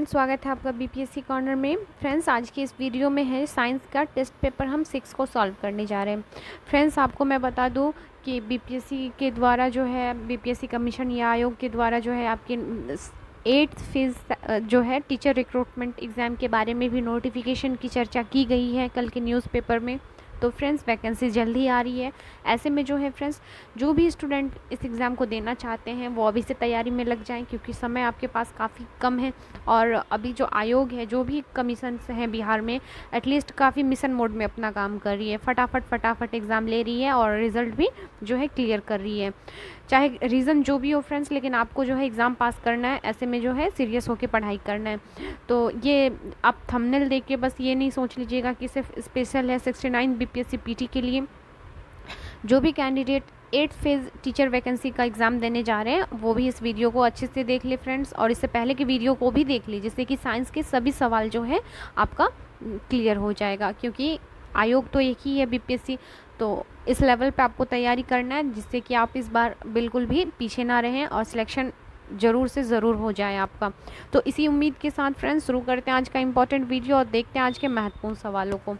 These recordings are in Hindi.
फ्रेंड्स, स्वागत है आपका बीपीएससी कॉर्नर में। फ्रेंड्स, आज की इस वीडियो में है साइंस का टेस्ट पेपर हम 6 को सॉल्व करने जा रहे हैं। फ्रेंड्स, आपको मैं बता दूं कि बीपीएससी के द्वारा जो है बीपीएससी कमीशन या आयोग के द्वारा जो है आपके 8th फेज़ जो है टीचर रिक्रूटमेंट एग्ज़ाम के बारे में भी नोटिफिकेशन की चर्चा की गई है कल के न्यूज़पेपर में। तो फ्रेंड्स, वैकेंसी जल्दी आ रही है। ऐसे में जो है फ्रेंड्स, जो भी स्टूडेंट इस एग्ज़ाम को देना चाहते हैं वो अभी से तैयारी में लग जाएं, क्योंकि समय आपके पास काफ़ी कम है। और अभी जो आयोग है, जो भी कमीशन हैं बिहार में, एटलीस्ट काफ़ी मिशन मोड में अपना काम कर रही है। फटाफट एग्ज़ाम ले रही है और रिज़ल्ट भी जो है क्लियर कर रही है। चाहे रीज़न जो भी हो फ्रेंड्स, लेकिन आपको जो है एग्ज़ाम पास करना है। ऐसे में जो है सीरियस होकर पढ़ाई करना है। तो ये आप थंबनेल देख के बस ये नहीं सोच लीजिएगा कि सिर्फ स्पेशल है 69 बीपीएससी पीटी के लिए। जो भी candidate 8th phase teacher vacancy का एग्ज़ाम देने जा रहे हैं वो भी इस वीडियो को अच्छे से देख ले फ्रेंड्स, और इससे पहले की वीडियो को भी देख ली, जिससे कि साइंस के सभी सवाल जो है आपका क्लियर हो जाएगा। क्योंकि आयोग तो एक ही है बीपीएससी, तो इस लेवल पे आपको तैयारी करना है, जिससे कि आप इस बार बिल्कुल भी पीछे ना रहें और सिलेक्शन ज़रूर से ज़रूर हो जाए आपका। तो इसी उम्मीद के साथ फ्रेंड्स शुरू करते हैं आज का इम्पॉर्टेंट वीडियो और देखते हैं आज के महत्वपूर्ण सवालों को।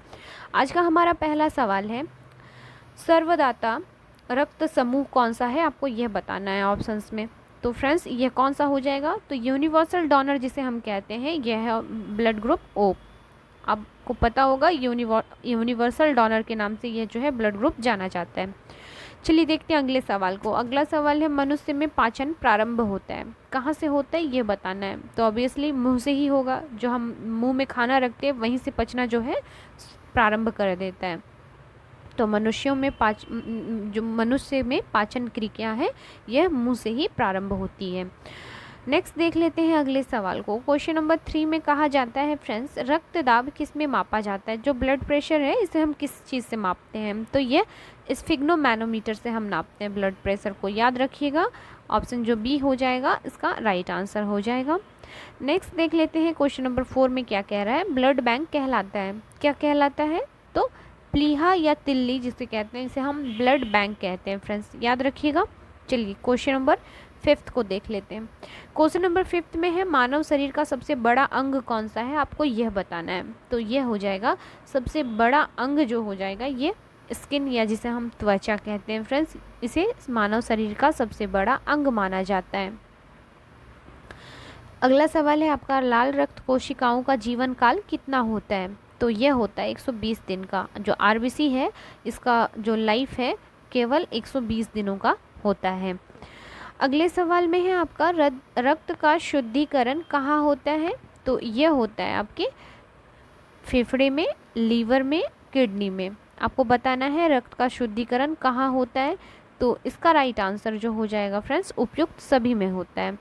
आज का हमारा पहला सवाल है, सर्वदाता रक्त समूह कौन सा है, आपको यह बताना है ऑप्शंस में। तो फ्रेंड्स, यह कौन सा हो जाएगा? तो यूनिवर्सल डोनर जिसे हम कहते हैं, यह है ब्लड ग्रुप ओ। आपको पता होगा यूनिवर्सल डोनर के नाम से यह जो है ब्लड ग्रुप जाना जाता है। चलिए देखते हैं अगले सवाल को। अगला सवाल है, मनुष्य में पाचन प्रारंभ होता है, कहाँ से होता है ये बताना है। तो ऑब्वियसली मुंह से ही होगा। जो हम मुंह में खाना रखते हैं वहीं से पचना जो है प्रारंभ कर देता है। तो जो मनुष्य में पाचन क्रिया है यह मुंह से ही प्रारंभ होती है। नेक्स्ट देख लेते हैं अगले सवाल को। क्वेश्चन नंबर 3 में कहा जाता है फ्रेंड्स, रक्तदाब किस में मापा जाता है? जो ब्लड प्रेशर है इसे हम किस चीज़ से मापते हैं? तो ये स्फिग्नोमैनोमीटर से हम नापते हैं ब्लड प्रेशर को। याद रखिएगा, ऑप्शन जो बी हो जाएगा इसका राइट आंसर हो जाएगा। नेक्स्ट देख लेते हैं क्वेश्चन नंबर 4 में क्या कह रहा है। ब्लड बैंक कहलाता है, क्या कहलाता है? तो प्लीहा या तिल्ली जिसे कहते हैं, इसे हम ब्लड बैंक कहते हैं फ्रेंड्स, याद रखिएगा। चलिए क्वेश्चन नंबर 5 को देख लेते हैं। क्वेश्चन नंबर 5 में है, मानव शरीर का सबसे बड़ा अंग कौन सा है, आपको यह बताना है। तो यह हो जाएगा सबसे बड़ा अंग जो हो जाएगा ये स्किन, या जिसे हम त्वचा कहते हैं फ्रेंड्स, इसे मानव शरीर का सबसे बड़ा अंग माना जाता है। अगला सवाल है आपका, लाल रक्त कोशिकाओं का जीवन काल कितना होता है? तो यह होता है 120 दिन का। जो आरबीसी है इसका जो लाइफ है केवल 120 दिनों का होता है। अगले सवाल में है आपका, रक्त का शुद्धिकरण कहाँ होता है? तो यह होता है आपके फेफड़े में, लीवर में, किडनी में। आपको बताना है रक्त का शुद्धिकरण कहाँ होता है। तो इसका राइट आंसर जो हो जाएगा फ्रेंड्स, उपयुक्त सभी में होता है।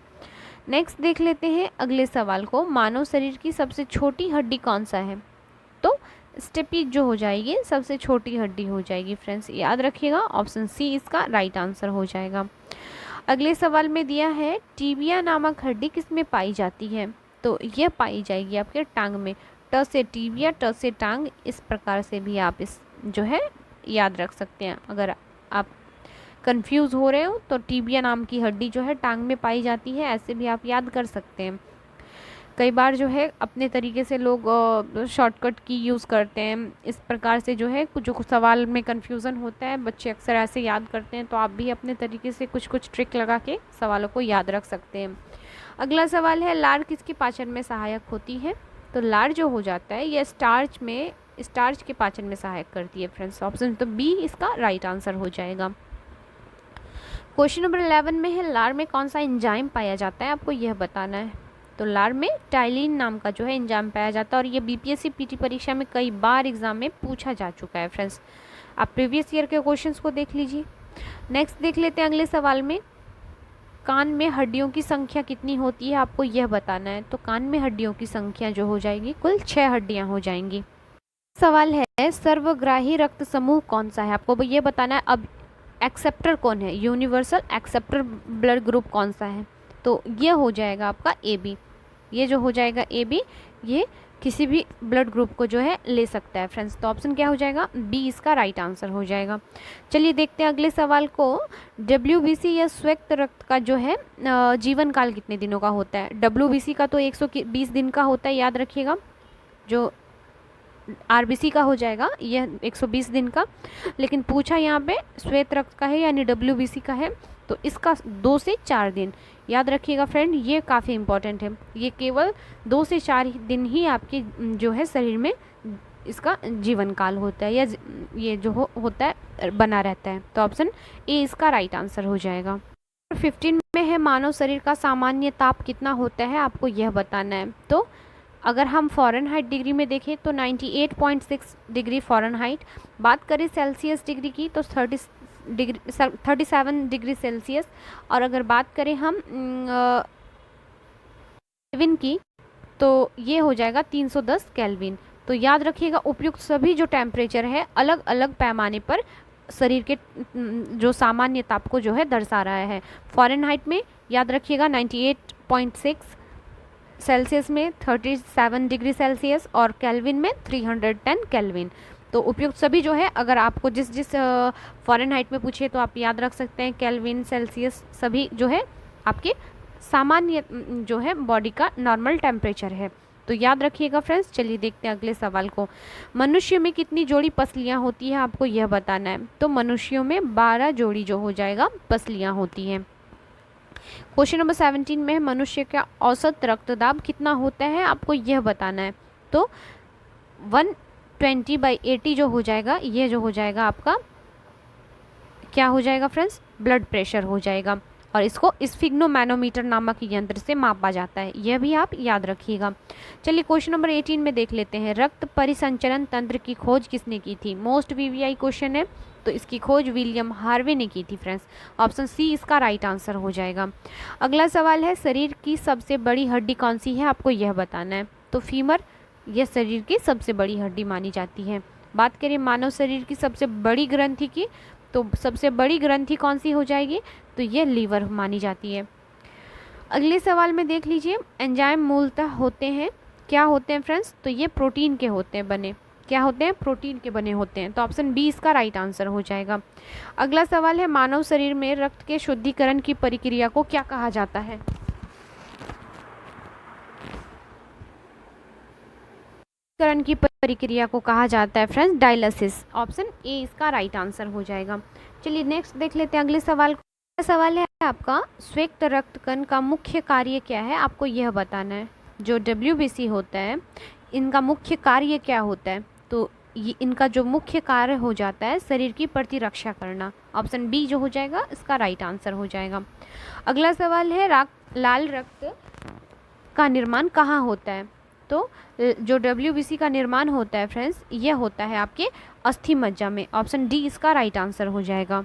नेक्स्ट देख लेते हैं अगले सवाल को। मानव शरीर की सबसे छोटी हड्डी कौन सा है? तो स्टेपी जो हो जाएगी सबसे छोटी हड्डी हो जाएगी फ्रेंड्स, याद रखिएगा, ऑप्शन सी इसका राइट आंसर हो जाएगा। अगले सवाल में दिया है, टीबिया नामक हड्डी किस में पाई जाती है? तो यह पाई जाएगी आपके टांग में। ट से टीबिया, ट से टांग, इस प्रकार से भी आप इस जो है याद रख सकते हैं। अगर आप कंफ्यूज हो रहे हो तो टीबिया नाम की हड्डी जो है टांग में पाई जाती है, ऐसे भी आप याद कर सकते हैं। कई बार जो है अपने तरीके से लोग शॉर्टकट की यूज़ करते हैं। इस प्रकार से जो है जो सवाल में कन्फ्यूज़न होता है बच्चे अक्सर ऐसे याद करते हैं। तो आप भी अपने तरीके से कुछ ट्रिक लगा के सवालों को याद रख सकते हैं। अगला सवाल है, लार किसके पाचन में सहायक होती है? तो लार जो हो जाता है यह स्टार्च के पाचन में सहायक करती है फ्रेंड्स, ऑप्शन तो बी इसका राइट आंसर हो जाएगा। क्वेश्चन नंबर 11 में है, लार में कौन सा एंजाइम पाया जाता है, आपको यह बताना है। तो लार में टाइलिन नाम का जो है एंजाइम पाया जाता है, और ये बीपीएससी पीटी परीक्षा में कई बार एग्जाम में पूछा जा चुका है फ्रेंड्स। आप प्रीवियस ईयर के क्वेश्चंस को देख लीजिए। नेक्स्ट देख लेते हैं अगले सवाल में, कान में हड्डियों की संख्या कितनी होती है, आपको यह बताना है। तो कान में हड्डियों की संख्या जो हो जाएगी कुल 6 हड्डियाँ हो जाएंगी। सवाल है, सर्वग्राही रक्त समूह कौन सा है, आपको ये बताना है। अब एक्सेप्टर कौन है, यूनिवर्सल एक्सेप्टर ब्लड ग्रुप कौन सा है? तो ये हो जाएगा आपका ए बी। ये जो हो जाएगा ए बी, ये किसी भी ब्लड ग्रुप को जो है ले सकता है फ्रेंड्स। तो ऑप्शन क्या हो जाएगा, बी इसका राइट आंसर हो जाएगा। चलिए देखते हैं अगले सवाल को। डब्ल्यूबीसी या श्वेत रक्त का जो है जीवन काल कितने दिनों का होता है। डब्ल्यूबीसी का तो 120 दिन का होता है, याद रखिएगा। जो आरबीसी का हो जाएगा यह 120 दिन का, लेकिन पूछा यहाँ पे श्वेत रक्त का है यानी डब्ल्यूबीसी का है, तो इसका 2 से 4 दिन। याद रखिएगा फ्रेंड, ये काफ़ी इंपॉर्टेंट है। ये केवल 2 से 4 दिन ही आपके जो है शरीर में इसका जीवन काल होता है, या ये जो होता है बना रहता है। तो ऑप्शन ए इसका राइट आंसर हो जाएगा। 15 में है मानव शरीर का सामान्य ताप कितना होता है, आपको यह बताना है। तो अगर हम फ़ारेनहाइट डिग्री में देखें तो 98.6 डिग्री फ़ारेनहाइट। बात करें सेल्सियस डिग्री की तो 37 डिग्री सेल्सियस। और अगर बात करें हम केल्विन की तो ये हो जाएगा 310 केल्विन। तो याद रखिएगा उपयुक्त सभी जो टेम्परेचर है अलग अलग पैमाने पर शरीर के जो सामान्य ताप को जो है दर्शा रहा है। फ़ारेनहाइट में याद रखिएगा 98.6, सेल्सियस में 37 डिग्री सेल्सियस और केल्विन में 310 केल्विन। तो उपयुक्त सभी जो है अगर आपको जिस फ़ारेनहाइट में पूछे तो आप याद रख सकते हैं केल्विन, सेल्सियस, सभी जो है आपके सामान्य जो है बॉडी का नॉर्मल टेम्परेचर है। तो याद रखिएगा फ्रेंड्स। चलिए देखते हैं अगले सवाल को। मनुष्य में कितनी जोड़ी पसलियाँ होती हैं, आपको यह बताना है। तो मनुष्यों में 12 जोड़ी जो हो जाएगा पसलियाँ होती हैं। क्वेश्चन नंबर 17 में मनुष्य का औसत रक्तदाब कितना होता है, आपको यह बताना है। तो 120/80 जो हो जाएगा, ये जो हो जाएगा आपका क्या हो जाएगा फ्रेंड्स, ब्लड प्रेशर हो जाएगा। और इसको स्फिग्नोमैनोमीटर नामक यंत्र से मापा जाता है, यह भी आप याद रखिएगा। चलिए क्वेश्चन नंबर 18 में देख लेते हैं। रक्त परिसंचरण तंत्र की खोज किसने की थी। मोस्ट वीवीआई क्वेश्चन है, तो इसकी खोज विलियम हार्वे ने की थी फ्रेंड्स। ऑप्शन सी इसका राइट आंसर हो जाएगा। अगला सवाल है, शरीर की सबसे बड़ी हड्डी कौन सी है, आपको यह बताना है। तो फीमर यह शरीर की सबसे बड़ी हड्डी मानी जाती है। बात करें मानव शरीर की सबसे बड़ी ग्रंथि की, तो सबसे बड़ी ग्रंथि कौन सी हो जाएगी, तो ये लीवर मानी जाती है। अगले सवाल में देख लीजिए, एंजाइम मूलतः होते हैं, क्या होते हैं फ्रेंड्स, तो ये प्रोटीन के होते हैं बने, क्या होते हैं, प्रोटीन के बने होते हैं। तो ऑप्शन बी इसका राइट आंसर हो जाएगा। अगला सवाल है, मानव शरीर में रक्त के शुद्धिकरण की प्रक्रिया को क्या कहा जाता है। शुद्धिकरण की प्रक्रिया को कहा जाता है फ्रेंड्स डायलिसिस। ऑप्शन ए इसका राइट आंसर हो जाएगा। चलिए नेक्स्ट देख लेते हैं अगले सवाल को। सवाल है आपका, श्वेत रक्त कण का मुख्य कार्य क्या है, आपको यह बताना है। जो डब्ल्यूबीसी होता है इनका मुख्य कार्य क्या होता है, तो ये इनका जो मुख्य कार्य हो जाता है शरीर की प्रतिरक्षा करना। ऑप्शन बी जो हो जाएगा इसका राइट आंसर हो जाएगा। अगला सवाल है, लाल रक्त का निर्माण कहाँ होता है। तो जो डब्ल्यूबीसी का निर्माण होता है फ्रेंड्स, यह होता है आपके अस्थि मज्जा में। ऑप्शन डी इसका राइट आंसर हो जाएगा।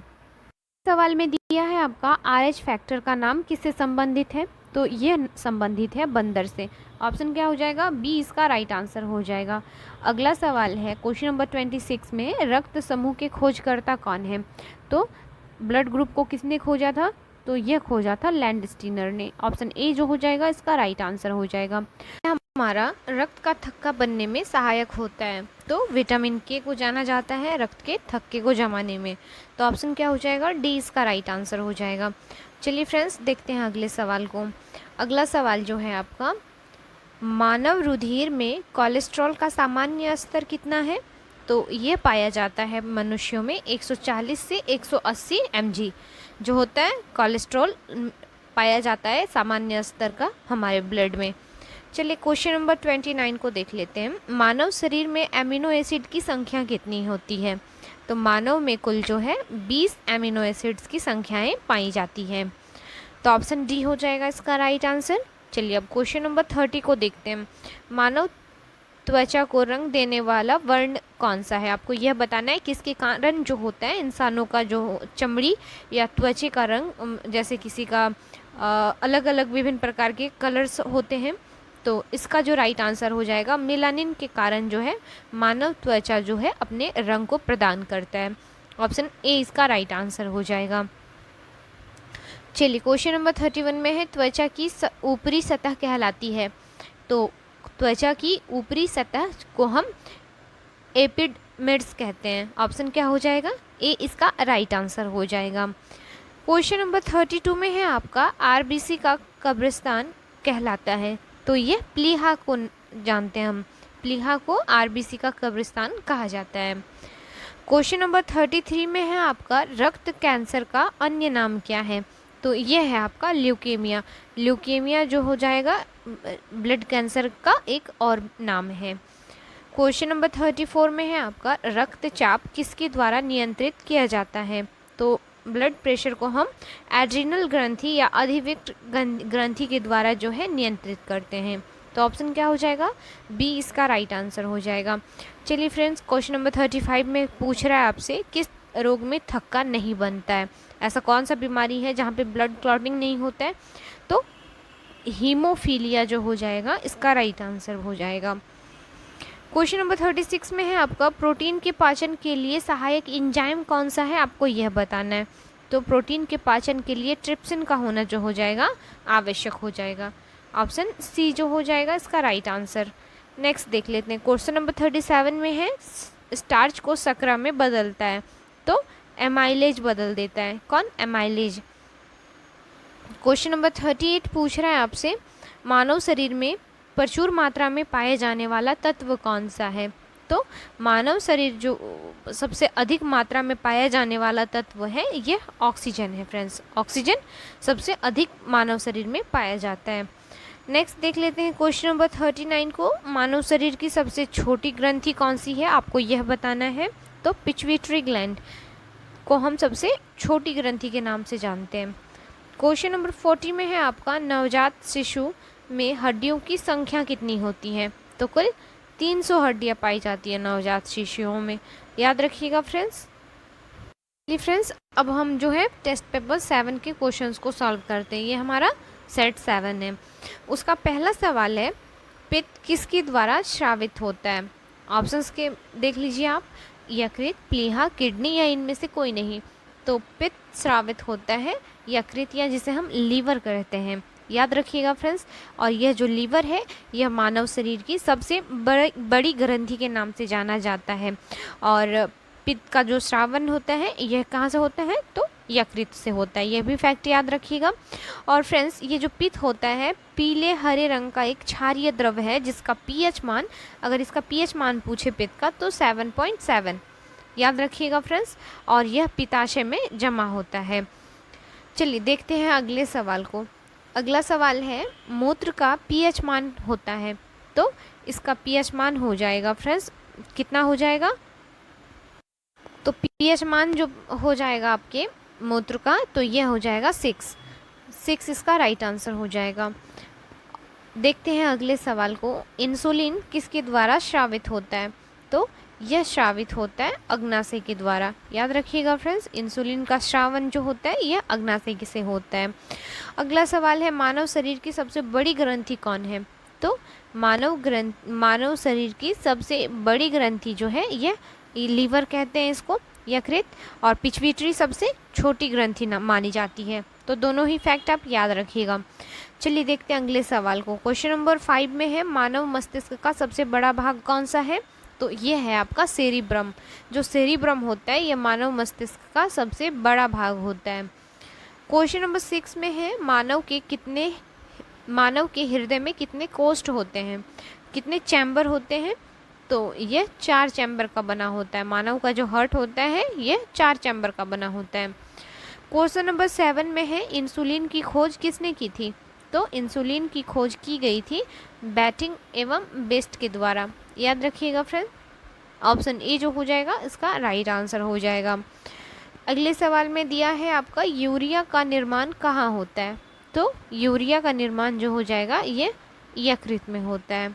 सवाल में दिया है आपका, RH फैक्टर का नाम किससे संबंधित है, तो यह संबंधित है बंदर से। ऑप्शन क्या हो जाएगा, बी इसका राइट आंसर हो जाएगा। अगला सवाल है क्वेश्चन नंबर 26 में, रक्त समूह के खोजकर्ता कौन है। तो ब्लड ग्रुप को किसने खोजा था, तो यह खोजा था लैंडस्टीनर ने। ऑप्शन ए जो हो जाएगा इसका राइट आंसर हो जाएगा। हमारा रक्त का थक्का बनने में सहायक होता है, तो विटामिन के को जाना जाता है रक्त के थक्के को जमाने में। तो ऑप्शन क्या हो जाएगा, डी इसका राइट आंसर हो जाएगा। चलिए फ्रेंड्स देखते हैं अगले सवाल को। अगला सवाल जो है आपका, मानव रुधिर में कोलेस्ट्रॉल का सामान्य स्तर कितना है। तो ये पाया जाता है मनुष्यों में 140 से 180 mg जो होता है कोलेस्ट्रॉल पाया जाता है सामान्य स्तर का हमारे ब्लड में। चलिए क्वेश्चन नंबर 29 को देख लेते हैं। मानव शरीर में एमिनो एसिड की संख्या कितनी होती है। तो मानव में कुल जो है 20 एमिनो एसिड्स की संख्याएं पाई जाती हैं। तो ऑप्शन डी हो जाएगा इसका राइट आंसर। चलिए अब क्वेश्चन नंबर 30 को देखते हैं। मानव त्वचा को रंग देने वाला वर्ण कौन सा है, आपको यह बताना है। किसके कारण जो होता है इंसानों का जो चमड़ी या त्वचा का रंग, जैसे किसी का अलग अलग विभिन्न प्रकार के कलर्स होते हैं, तो इसका जो राइट आंसर हो जाएगा, मेलानिन के कारण जो है मानव त्वचा जो है अपने रंग को प्रदान करता है। ऑप्शन ए इसका राइट आंसर हो जाएगा। चलिए क्वेश्चन नंबर 31 में है, त्वचा की ऊपरी सतह कहलाती है। तो त्वचा की ऊपरी सतह को हम एपिडर्मिस कहते हैं। ऑप्शन क्या हो जाएगा? ए इसका राइट आंसर हो जाएगा। क्वेश्चन नंबर 32 में है आपका आरबीसी का कब्रिस्तान कहलाता है। तो ये प्लीहा को जानते हैं हम, प्लीहा को आरबीसी का कब्रिस्तान कहा जाता है। क्वेश्चन नंबर 33 में है आपका रक्त कैंसर का अन्य नाम क्या है? तो ये है आपका ल्यूकेमिया। ल्यूकेमिया जो हो जाएगा ब्लड कैंसर का एक और नाम है। क्वेश्चन नंबर 34 में है आपका रक्तचाप किसके द्वारा नियंत्रित किया जाता है? तो ब्लड प्रेशर को हम एड्रिनल ग्रंथि या अधिविक्ट ग्रंथि के द्वारा जो है नियंत्रित करते हैं। तो ऑप्शन क्या हो जाएगा? बी इसका राइट आंसर हो जाएगा। चलिए फ्रेंड्स, क्वेश्चन नंबर 35 में पूछ रहा है आपसे किस रोग में थक्का नहीं बनता है? ऐसा कौन सा बीमारी है जहाँ पे ब्लड क्लॉटिंग नहीं होता है? तो हीमोफीलिया जो हो जाएगा इसका राइट आंसर हो जाएगा। क्वेश्चन नंबर 36 में है आपका प्रोटीन के पाचन के लिए सहायक एंजाइम कौन सा है? आपको यह बताना है। तो प्रोटीन के पाचन के लिए ट्रिप्सिन का होना जो हो जाएगा आवश्यक हो जाएगा। ऑप्शन सी जो हो जाएगा इसका राइट आंसर। नेक्स्ट देख लेते हैं। क्वेश्चन नंबर 37 में है स्टार्च को शर्करा में बदलता है। तो एमाइलेज बदल देता है। कौन? एमाइलेज। क्वेश्चन नंबर 38 पूछ रहा है आपसे मानव शरीर में प्रचुर मात्रा में पाए जाने वाला तत्व कौन सा है? तो मानव शरीर जो सबसे अधिक मात्रा में पाया जाने वाला तत्व है ये ऑक्सीजन है फ्रेंड्स। ऑक्सीजन सबसे अधिक मानव शरीर में पाया जाता है। नेक्स्ट देख लेते हैं क्वेश्चन नंबर 39 को। मानव शरीर की सबसे छोटी ग्रंथि कौन सी है? आपको यह बताना है। तो पिट्यूटरी ग्लैंड को हम सबसे छोटी ग्रंथि के नाम से जानते हैं। क्वेश्चन नंबर 40 में है आपका नवजात शिशु में हड्डियों की संख्या कितनी होती है? तो कुल 300 हड्डियां पाई जाती है नवजात शिशुओं में। याद रखिएगा फ्रेंड्स। फ्रेंड्स, अब हम जो है टेस्ट पेपर 7 के क्वेश्चंस को सॉल्व करते हैं। ये हमारा सेट 7 है। उसका पहला सवाल है पित्त किसके द्वारा स्रावित होता है? ऑप्शंस के देख लीजिए आप। यकृत, प्लीहा, किडनी या इनमें से कोई नहीं। तो पित्त स्रावित होता है यकृत या जिसे हम लीवर कहते हैं। याद रखिएगा फ्रेंड्स। और यह जो लीवर है यह मानव शरीर की सबसे बड़ी ग्रंथि के नाम से जाना जाता है। और पित्त का जो स्रावन होता है यह कहाँ से होता है? तो यकृत से होता है। यह भी फैक्ट याद रखिएगा। और फ्रेंड्स, ये जो पित्त होता है पीले हरे रंग का एक क्षारीय द्रव है जिसका पीएच मान, अगर इसका पीएच मान पूछे पित्त का तो 7.7 याद रखिएगा फ्रेंड्स। और यह पित्ताशय में जमा होता है। चलिए देखते हैं अगले सवाल को। अगला सवाल है मूत्र का पीएच मान होता है। तो इसका पीएच मान हो जाएगा फ्रेंड्स, कितना हो जाएगा? तो पीएच मान जो हो जाएगा आपके मूत्र का तो यह हो जाएगा 6 इसका राइट आंसर हो जाएगा। देखते हैं अगले सवाल को। इंसुलिन किसके द्वारा स्रावित होता है? तो यह स्रावित होता है अग्नाशय के द्वारा। याद रखिएगा फ्रेंड्स, इंसुलिन का स्रावन जो होता है यह अग्नाशय से होता है। अगला सवाल है मानव शरीर की सबसे बड़ी ग्रंथि कौन है? तो मानव शरीर की सबसे बड़ी ग्रंथि जो है यह लीवर कहते हैं इसको, यकृत। और पिट्यूटरी सबसे छोटी ग्रंथि मानी जाती है। तो दोनों ही फैक्ट आप याद रखिएगा। चलिए देखते हैं अगले सवाल को। क्वेश्चन नंबर 5 में है मानव मस्तिष्क का सबसे बड़ा भाग कौन सा है? तो ये है आपका सेरिब्रम। जो सेरिब्रम होता है यह मानव मस्तिष्क का सबसे बड़ा भाग होता है। क्वेश्चन नंबर 6 में है मानव के हृदय में कितने कोष्ठ होते हैं, कितने चैम्बर होते हैं? तो ये 4 चैम्बर का बना होता है। मानव का जो हार्ट होता है ये 4 चैम्बर का बना होता है। क्वेश्चन नंबर 7 में है इंसुलिन की खोज किसने की थी? तो इंसुलिन की खोज की गई थी बैटिंग एवं बेस्ट के द्वारा। याद रखिएगा फ्रेंड, ऑप्शन ए जो हो जाएगा इसका राइट आंसर हो जाएगा। अगले सवाल में दिया है आपका यूरिया का निर्माण कहाँ होता है? तो यूरिया का निर्माण जो हो जाएगा ये यकृत में होता है।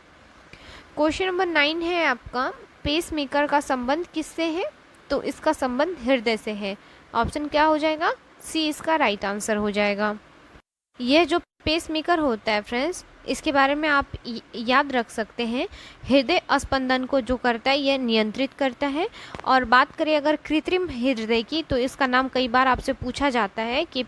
क्वेश्चन नंबर 9 है आपका पेसमेकर का संबंध किससे है? तो इसका संबंध हृदय से है। ऑप्शन क्या हो जाएगा? सी इसका राइट आंसर हो जाएगा। यह जो पेसमेकर होता है फ्रेंड्स, इसके बारे में आप याद रख सकते हैं। हृदय स्पंदन को जो करता है यह नियंत्रित करता है। और बात करें अगर कृत्रिम हृदय की, तो इसका नाम कई बार आपसे पूछा जाता है कि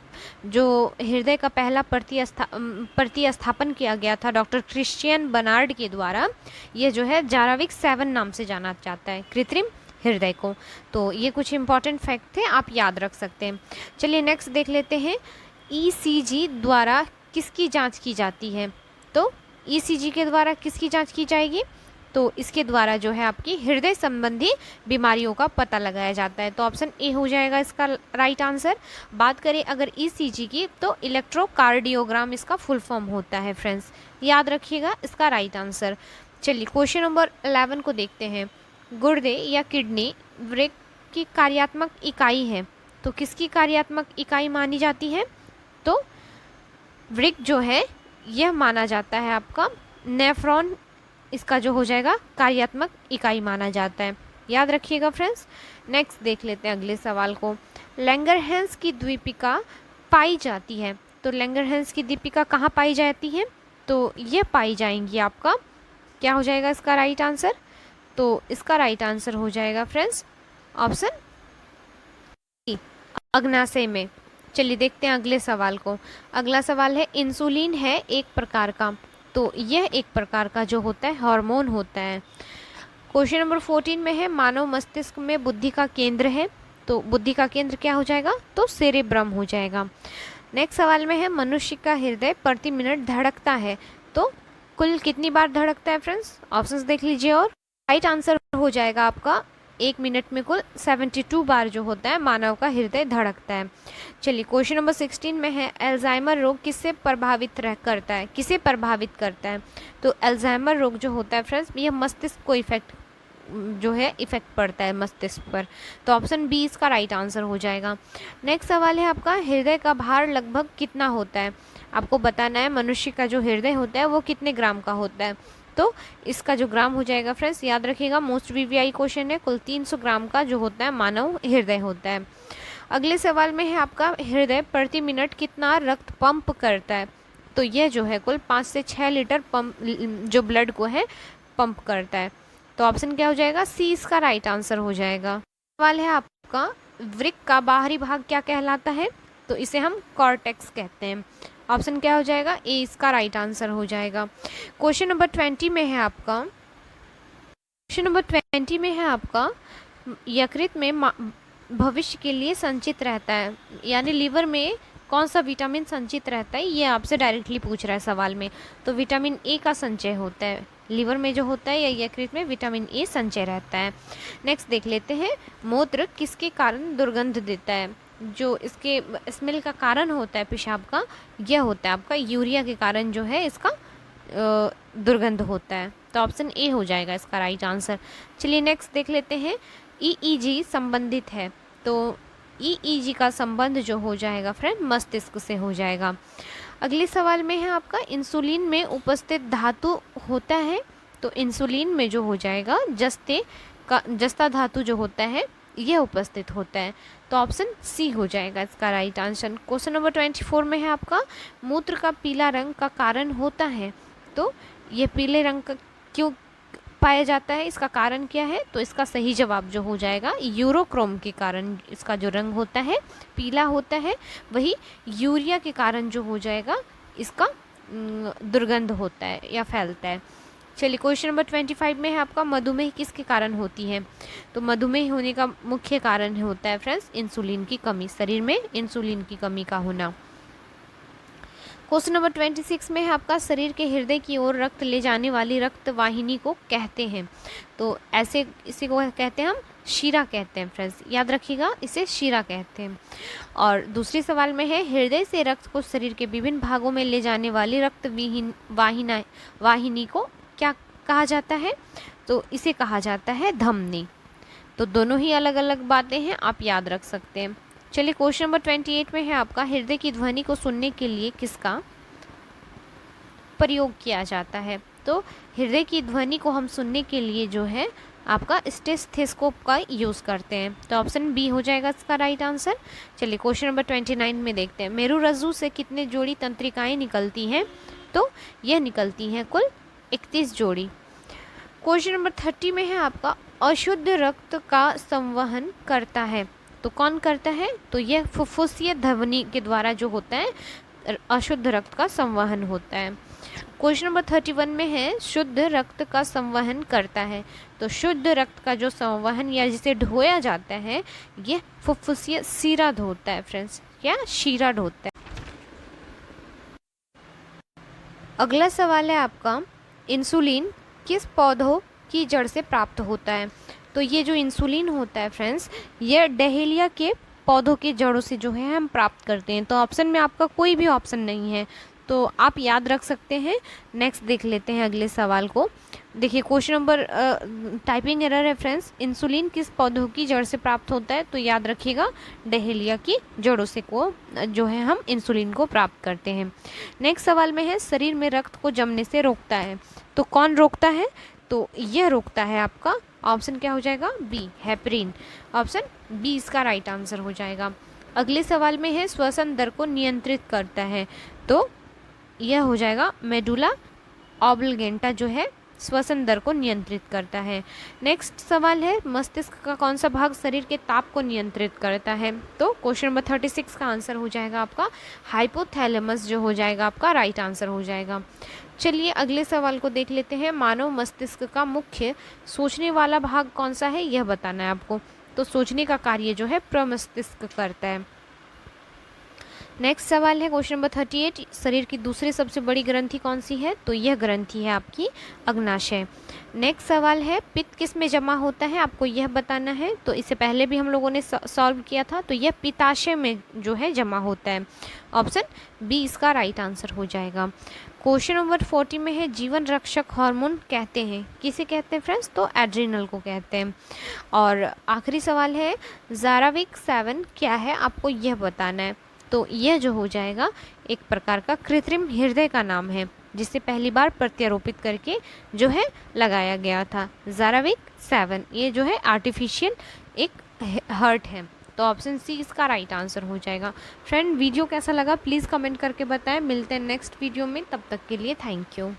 जो हृदय का पहला प्रतिस्थापन किया गया था डॉक्टर क्रिश्चियन बर्नार्ड के द्वारा, ये जो है जाराविक 7 नाम से जाना जाता है कृत्रिम हृदय को। तो ये कुछ इंपॉर्टेंट फैक्ट थे, आप याद रख सकते हैं। चलिए नेक्स्ट देख लेते हैं, ईसीजी द्वारा किसकी जांच की जाती है। तो ईसीजी के द्वारा किसकी जांच की जाएगी, तो इसके द्वारा जो है आपकी हृदय संबंधी बीमारियों का पता लगाया जाता है। तो ऑप्शन ए हो जाएगा इसका राइट आंसर। बात करें अगर ईसीजी की, तो इलेक्ट्रोकार्डियोग्राम इसका फुल फॉर्म होता है फ्रेंड्स, याद रखिएगा इसका राइट आंसर। चलिए क्वेश्चन नंबर 11 को देखते हैं। गुर्दे या किडनी वृक्क की कार्यात्मक इकाई है, तो किसकी कार्यात्मक इकाई मानी जाती है, तो वृक्क जो है यह माना जाता है आपका नेफ्रॉन, इसका जो हो जाएगा कार्यात्मक इकाई माना जाता है, याद रखिएगा फ्रेंड्स। नेक्स्ट देख लेते हैं अगले सवाल को। लैंगरहैंस की द्वीपिका पाई जाती है, तो लैंगरहैंस की द्वीपिका कहाँ पाई जाती है, तो यह पाई जाएंगी आपका, क्या हो जाएगा इसका राइट आंसर, तो इसका राइट आंसर हो जाएगा फ्रेंड्स ऑप्शन अग्नाशय में। चलिए देखते हैं अगले सवाल को। अगला सवाल है, इंसुलिन है एक प्रकार का, तो यह एक प्रकार का जो होता है हार्मोन होता है। क्वेश्चन नंबर 14 में है, मानव मस्तिष्क में बुद्धि का केंद्र है, तो बुद्धि का केंद्र क्या हो जाएगा, तो सेरेब्रम हो जाएगा। नेक्स्ट सवाल में है, मनुष्य का हृदय प्रति मिनट धड़कता है, तो कुल कितनी बार धड़कता है फ्रेंड्स, ऑप्शंस देख लीजिए। और राइट आंसर हो जाएगा आपका 1 मिनट में कुल 72 बार जो होता है मानव का हृदय धड़कता है। चलिए क्वेश्चन नंबर 16 में है, अल्जाइमर रोग किससे प्रभावित करता है, किसे प्रभावित करता है, तो अल्जाइमर रोग जो होता है फ्रेंड्स, यह मस्तिष्क को जो है इफेक्ट पड़ता है मस्तिष्क पर, तो ऑप्शन बी इसका राइट आंसर हो जाएगा। नेक्स्ट सवाल है आपका, हृदय का भार लगभग कितना होता है, आपको बताना है मनुष्य का जो हृदय होता है वो कितने ग्राम का होता है, तो इसका जो ग्राम हो जाएगा फ्रेंड्स, याद रखिएगा मोस्ट वीवीआई क्वेश्चन है, कुल 300 ग्राम का जो होता है मानव हृदय होता है। अगले सवाल में है आपका, हृदय प्रति मिनट कितना रक्त पंप करता है, तो यह जो है कुल 5 से 6 लीटर पंप जो ब्लड को है पंप करता है, तो ऑप्शन क्या हो जाएगा, सी इसका राइट आंसर हो जाएगा। सवाल है आपका, वृक्क का बाहरी भाग क्या कहलाता है, तो इसे हम कॉर्टेक्स कहते हैं, ऑप्शन क्या हो जाएगा, ए इसका राइट आंसर हो जाएगा। क्वेश्चन नंबर 20 में है आपका, यकृत में भविष्य के लिए संचित रहता है, यानी लीवर में कौन सा विटामिन संचित रहता है, ये आपसे डायरेक्टली पूछ रहा है सवाल में, तो विटामिन ए का संचय होता है लीवर में जो होता है, या यकृत में विटामिन ए संचय रहता है। नेक्स्ट देख लेते हैं, मूत्र किसके कारण दुर्गंध देता है, जो इसके स्मेल का कारण होता है पेशाब का, यह होता है आपका यूरिया के कारण जो है इसका दुर्गंध होता है, तो ऑप्शन ए हो जाएगा इसका राइट आंसर। चलिए नेक्स्ट देख लेते हैं, ईईजी संबंधित है, तो ईईजी का संबंध जो हो जाएगा फ्रेंड मस्तिष्क से हो जाएगा। अगले सवाल में है आपका, इंसुलिन में उपस्थित धातु होता है, तो इंसुलिन में जो हो जाएगा जस्ता धातु जो होता है यह उपस्थित होता है, तो ऑप्शन सी हो जाएगा इसका राइट आंसर। क्वेश्चन नंबर 24 में है आपका, मूत्र का पीला रंग का कारण होता है, तो यह पीले रंग का क्यों पाया जाता है, इसका कारण क्या है, तो इसका सही जवाब जो हो जाएगा यूरोक्रोम के कारण इसका जो रंग होता है पीला होता है, वही यूरिया के कारण जो हो जाएगा इसका दुर्गंध होता है या फैलता है। चलिए क्वेश्चन नंबर 25 में है आपका, मधुमेह किसके कारण होती है, तो मधुमेह होने का मुख्य कारण होता है फ्रेंड्स इंसुलिन की कमी, शरीर में इंसुलिन की कमी का होना। क्वेश्चन नंबर 26 में है आपका, शरीर के हृदय की ओर रक्त ले जाने वाली रक्त वाहिनी को कहते हैं, तो ऐसे इसी को कहते हैं हम शीरा कहते हैं फ्रेंड्स, याद रखिएगा इसे शीरा कहते हैं। और दूसरी सवाल में है, हृदय से रक्त को शरीर के विभिन्न भागों में ले जाने वाली रक्त वाहिनी को क्या कहा जाता है, तो इसे कहा जाता है धमनी। तो दोनों ही अलग अलग बातें हैं, आप याद रख सकते हैं। चलिए क्वेश्चन नंबर 28 में है आपका, हृदय की ध्वनि को सुनने के लिए किसका प्रयोग किया जाता है, तो हृदय की ध्वनि को हम सुनने के लिए जो है आपका स्टेथोस्कोप का यूज़ करते हैं। तो ऑप्शन बी हो जाएगा इसका राइट आंसर। चलिए क्वेश्चन नंबर 29 में देखते हैं, मेरुरज्जु से कितने जोड़ी तंत्रिकाएं निकलती हैं? तो यह निकलती हैं कुल 31 जोड़ी। क्वेश्चन नंबर 30 में है आपका, अशुद्ध रक्त का संवहन करता है, तो कौन करता है? तो यह फुफ्फुसीय ध्वनि के द्वारा जो होता है अशुद्ध रक्त का संवहन होता है। क्वेश्चन नंबर 31 में है, शुद्ध रक्त का संवहन करता है, तो शुद्ध रक्त का जो संवहन या जिसे ढोया जाता है ये फुफ्फुसीय शिराध होता है फ्रेंड्स, क्या शिराध होता है। अगला सवाल है आपका, इंसुलिन किस पौधों की जड़ से प्राप्त होता है? तो ये जो इंसुलिन होता है फ्रेंड्स, ये डहेलिया के पौधों की जड़ों से जो है हम प्राप्त करते हैं। तो ऑप्शन में आपका कोई भी ऑप्शन नहीं है, तो आप याद रख सकते हैं। नेक्स्ट देख लेते हैं अगले सवाल को। देखिए क्वेश्चन नंबर टाइपिंग एरर है फ्रेंड्स, इंसुलिन किस पौधों की जड़ से प्राप्त होता है? तो याद रखिएगा डहेलिया की जड़ों से को जो है हम इंसुलिन को प्राप्त करते हैं। नेक्स्ट सवाल में है, शरीर में रक्त को जमने से रोकता है, तो कौन रोकता है? तो यह रोकता है आपका ऑप्शन क्या हो जाएगा? B, heparin. ऑप्शन बी इसका राइट आंसर हो जाएगा। अगले सवाल में है, श्वसन दर को नियंत्रित करता है, तो यह हो जाएगा मेडुला ऑब्लिगेंटा जो है श्वसन दर को नियंत्रित करता है। नेक्स्ट सवाल है, मस्तिष्क का कौन सा भाग शरीर के ताप को नियंत्रित करता है? तो क्वेश्चन नंबर 36 का आंसर हो जाएगा आपका हाइपोथैलेमस जो हो जाएगा आपका राइट आंसर हो जाएगा। चलिए अगले सवाल को देख लेते हैं, मानव मस्तिष्क का मुख्य सोचने वाला भाग कौन सा है यह बताना है आपको। तो सोचने का कार्य जो है प्रमस्तिष्क करता है। नेक्स्ट सवाल है क्वेश्चन नंबर 38, शरीर की दूसरी सबसे बड़ी ग्रंथि कौन सी है? तो यह ग्रंथि है आपकी अग्नाशय। नेक्स्ट सवाल है, पित्त किस में जमा होता है आपको यह बताना है। तो इससे पहले भी हम लोगों ने सॉल्व किया था, तो यह पित्ताशय में जो है जमा होता है। ऑप्शन बी इसका राइट आंसर हो जाएगा। क्वेश्चन नंबर 40 में है, जीवन रक्षक हार्मोन कहते हैं, किसे कहते हैं फ्रेंड्स? तो एड्रिनल को कहते हैं। और आखिरी सवाल है, ज़ाराविक 7 क्या है आपको यह बताना है। तो यह जो हो जाएगा एक प्रकार का कृत्रिम हृदय का नाम है, जिसे पहली बार प्रत्यारोपित करके जो है लगाया गया था। ज़ाराविक 7 ये जो है आर्टिफिशियल एक हार्ट है। तो ऑप्शन सी इसका राइट आंसर हो जाएगा। फ्रेंड वीडियो कैसा लगा प्लीज़ कमेंट करके बताएं। मिलते हैं नेक्स्ट वीडियो में, तब तक के लिए थैंक यू।